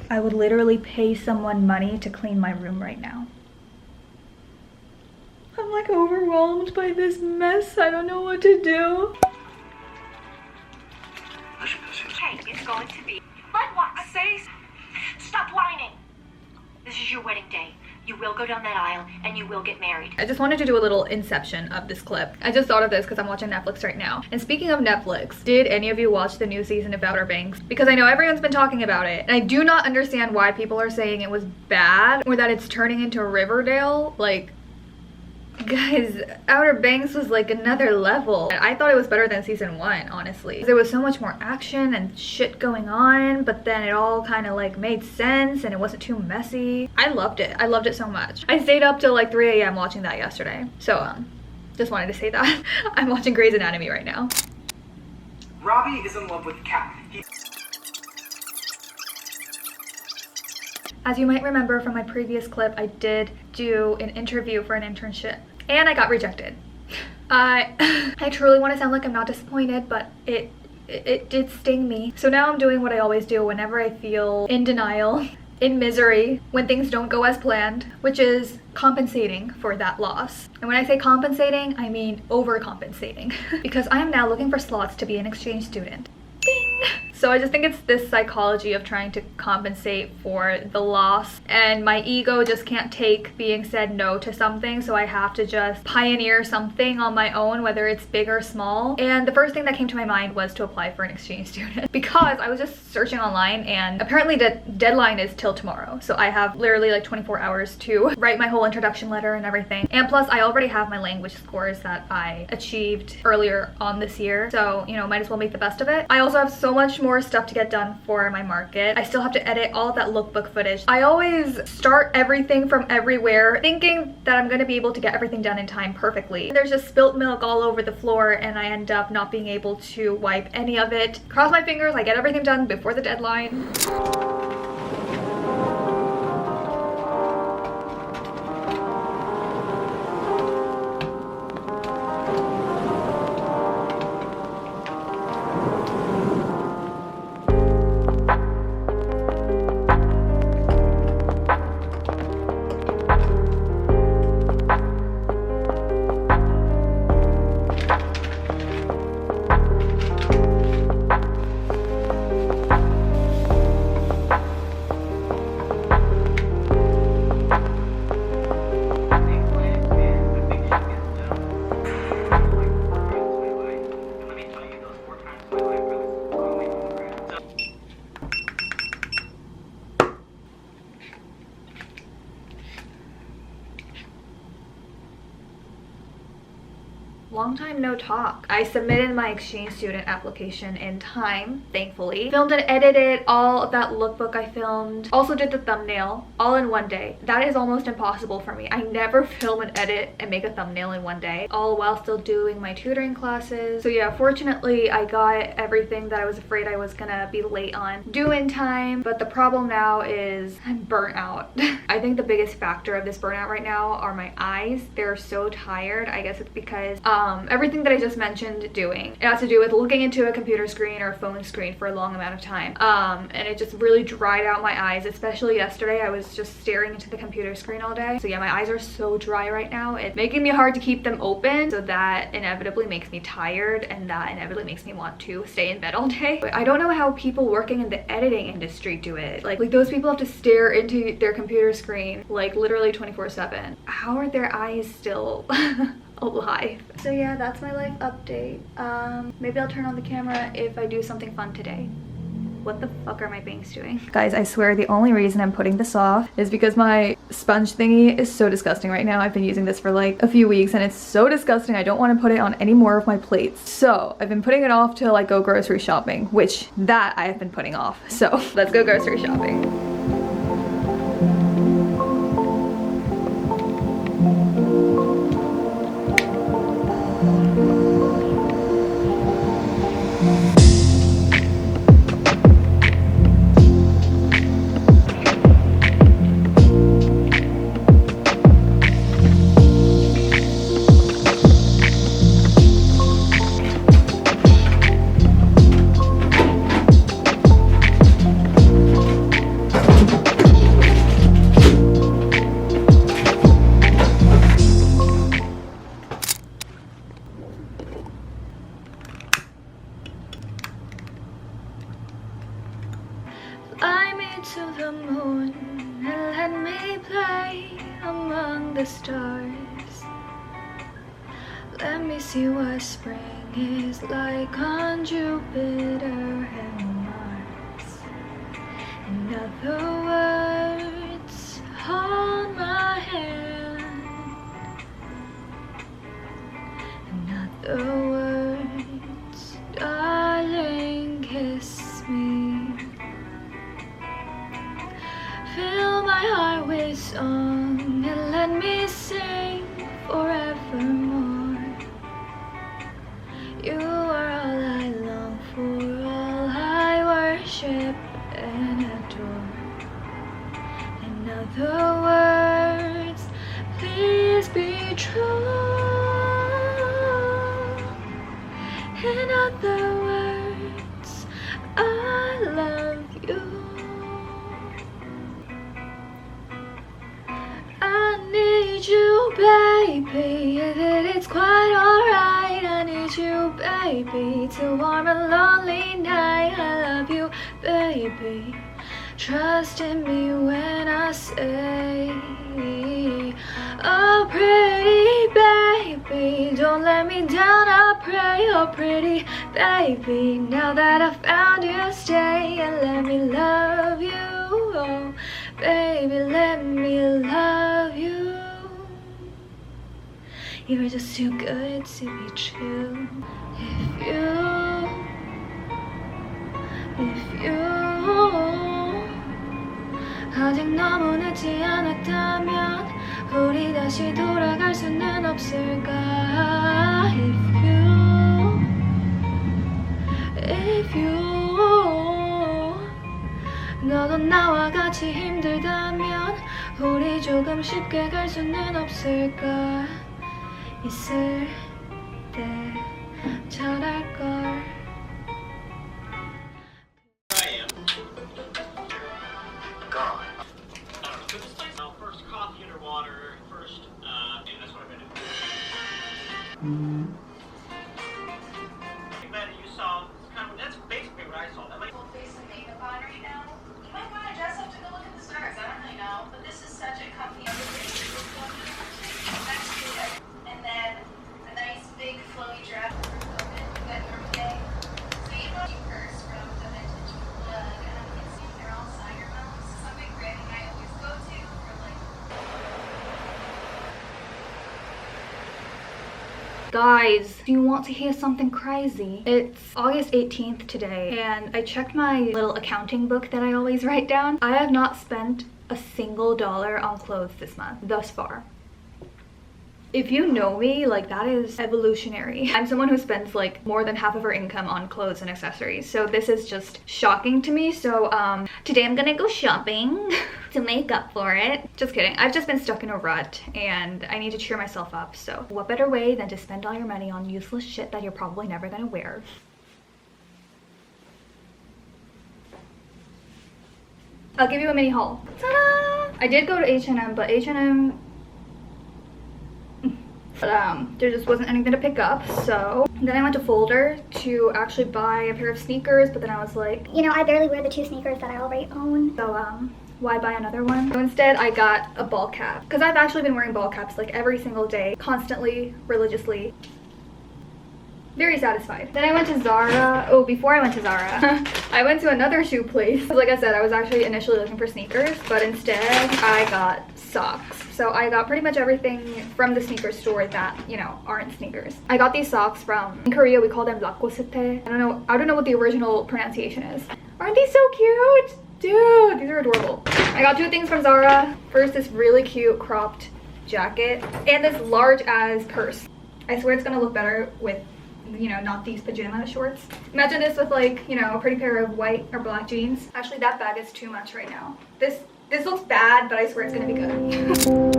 I would literally pay someone money to clean my room right now. I'm like overwhelmed by this mess. I don't know what to do. Okay, it's going to be. But what? Say. Stop whining. This is your wedding day. You will go down that aisle and you will get married. I just wanted to do a little inception of this clip. I just thought of this because I'm watching Netflix right now. And speaking of Netflix, did any of you watch the new season of Outer Banks? Because I know everyone's been talking about it. And I do not understand why people are saying it was bad or that it's turning into Riverdale. Like, guys, Outer Banks was like another level. I thought it was better than season 1, honestly. There was so much more action and shit going on, but then it all kind of like made sense and it wasn't too messy. I loved it. I loved it so much. I stayed up till like 3 a.m. watching that yesterday. So, just wanted to say that. I'm watching Grey's Anatomy right now. Robbie is in love with Kat. As you might remember from my previous clip, I did do an interview for an internship and I got rejected. I truly want to sound like I'm not disappointed, but it did sting me. So now I'm doing what I always do whenever I feel in denial, in misery, when things don't go as planned, which is compensating for that loss. And when I say compensating, I mean overcompensating because I am now looking for slots to be an exchange student. Ding! So I just think it's this psychology of trying to compensate for the loss, and my ego just can't take being said no to something, so I have to just pioneer something on my own, whether it's big or small. And the first thing that came to my mind was to apply for an exchange student because I was just searching online and apparently the deadline is till tomorrow, so I have literally like 24 hours to write my whole introduction letter and everything. And plus I already have my language scores that I achieved earlier on this year, so you know, might as well make the best of it. I also have so much more stuff to get done for my market. I still have to edit all of that lookbook footage. I always start everything from everywhere thinking that I'm going to be able to get everything done in time perfectly. There's just spilt milk all over the floor and I end up not being able to wipe any of it. Cross my fingers, I get everything done before the deadline. Long time no talk. I submitted my exchange student application in time, thankfully. Filmed and edited all of that lookbook I filmed. Also did the thumbnail all in one day. That is almost impossible for me. I never film and edit and make a thumbnail in one day, all while still doing my tutoring classes. So yeah, fortunately I got everything that I was afraid I was gonna be late on due in time, but the problem now is I'm burnt out. I think the biggest factor of this burnout right now are my eyes. They're so tired. I guess it's because everything that I just mentioned doing. It has to do with looking into a computer screen or a phone screen for a long amount of time. And it just really dried out my eyes, especially yesterday. I was just staring into the computer screen all day. So yeah, my eyes are so dry right now. It's making me hard to keep them open, so that inevitably makes me tired, and that inevitably makes me want to stay in bed all day. But I don't know how people working in the editing industry do it. Like those people have to stare into their computer screen like literally 24/7. How are their eyes still alive? So yeah, that's my life update. Maybe I'll turn on the camera if I do something fun today. What the fuck are my bangs doing? Guys, I swear the only reason I'm putting this off is because my sponge thingy is so disgusting right now. I've been using this for like a few weeks and it's so disgusting. I don't want to put it on any more of my plates. So I've been putting it off till I go grocery shopping, which that I have been putting off. So let's go grocery shopping. to the moon and let me play among the stars. Let me see what spring is like on Jupiter and Mars. In other words, hold my hand. In other words, darling, kiss me. Fill my heart with song and let me sing forevermore. You are all I long for, all I worship and adore. In other words, please be true. In other words, I love you. I need you, baby, it's quite alright. I need you, baby, to warm a lonely night. I love you, baby. Trust in me when I say, oh pretty baby, don't let me down, I pray. Oh pretty baby, now that I found you, stay and let me love you. Oh baby, let me love you. You're just too good to be true. If you 아직 너무 늦지 않았다면 우리 다시 돌아갈 수는 없을까? If you 너도 나와 같이 힘들다면 우리 조금 쉽게 갈 수는 없을까? 있을 때 잘할걸. You saw, that's basically what I saw. That might face some makeup on right now. You might want to dress up to go look at the stars. I don't really know, but this is such a comfy and then a nice big flowy dress. That normal day. So you know you first from the vintage plug. They're all cider mounts. Some big brand I always go to for like. Guys, do you want to hear something crazy? It's August 18th today, and I checked my little accounting book that I always write down. I have not spent a single dollar on clothes this month, thus far. If you know me, like, that is evolutionary. I'm someone who spends like more than half of her income on clothes and accessories, so this is just shocking to me. So today I'm gonna go shopping to make up for it. Just kidding. I've just been stuck in a rut and I need to cheer myself up, so what better way than to spend all your money on useless shit that you're probably never gonna wear. I'll give you a mini haul. Ta-da! I did go to H&M, but H&M, there just wasn't anything to pick up, so then I went to Folder to actually buy a pair of sneakers, but then I was like, you know, I barely wear the 2 sneakers that I already own. so why buy another one? So instead I got a ball cap, because I've actually been wearing ball caps like every single day, constantly, religiously. Very satisfied. Then I went to Zara. Oh, before I went to Zara, I went to another shoe place. Like I said, I was actually initially looking for sneakers, but instead I got socks. So I got pretty much everything from the sneaker store that, you know, aren't sneakers. I got these socks from, in Korea we call them lakosete. I don't know what the original pronunciation is. Aren't these so cute? Dude, these are adorable. I got 2 things from Zara. First, this really cute cropped jacket and this large as purse. I swear it's gonna look better with, you know, not these pajama shorts. Imagine this with like, you know, a pretty pair of white or black jeans. Actually, that bag is too much right now. This looks bad, but I swear it's gonna be good.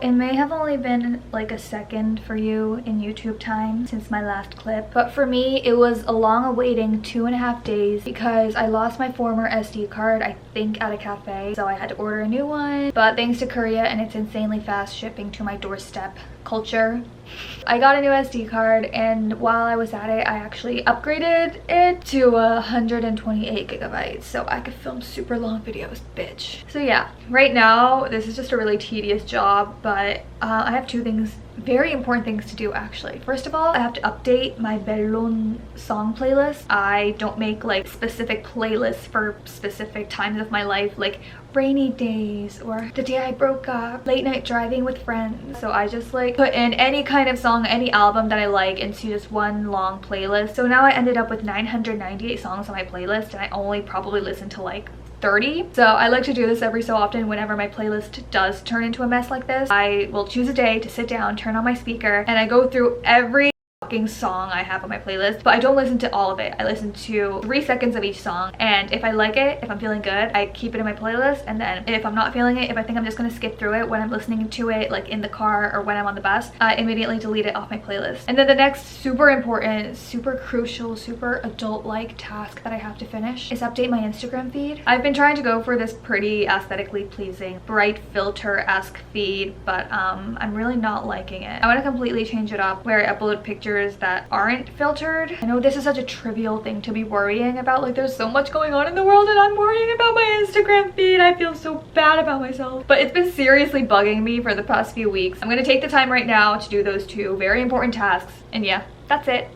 It may have only been like a second for you in YouTube time since my last clip, but for me it was a long awaiting 2.5 days because I lost my former SD card, I think at a cafe, so I had to order a new one. But thanks to Korea and its insanely fast shipping to my doorstep culture, I got a new SD card, and while I was at it, I actually upgraded it to 128 gigabytes so I could film super long videos, bitch. So yeah, right now this is just a really tedious job, but I have two things, very important things to do actually. First of all, I have to update my Bellon song playlist. I don't make like specific playlists for specific times of my life, like rainy days or the day I broke up, late night driving with friends. So I just like put in any kind of song, any album that I like into just one long playlist. So now I ended up with 998 songs on my playlist, and I only probably listen to like 30. So I like to do this every so often. Whenever my playlist does turn into a mess like this, I will choose a day to sit down, turn on my speaker, and I go through every fucking song I have on my playlist, but I don't listen to all of it. I listen to 3 seconds of each song, and if I like it, if I'm feeling good, I keep it in my playlist. And then if I'm not feeling it, if I think I'm just gonna skip through it when I'm listening to it like in the car or when I'm on the bus, I immediately delete it off my playlist. And then the next super important, super crucial, super adult-like task that I have to finish is update my Instagram feed. I've been trying to go for this pretty aesthetically pleasing, bright filter-esque feed, but I'm really not liking it. I want to completely change it up where I upload pictures that aren't filtered. I know this is such a trivial thing to be worrying about, like there's so much going on in the world and I'm worrying about my Instagram feed. I feel so bad about myself, but it's been seriously bugging me for the past few weeks. I'm gonna take the time right now to do those two very important tasks, and yeah, that's it.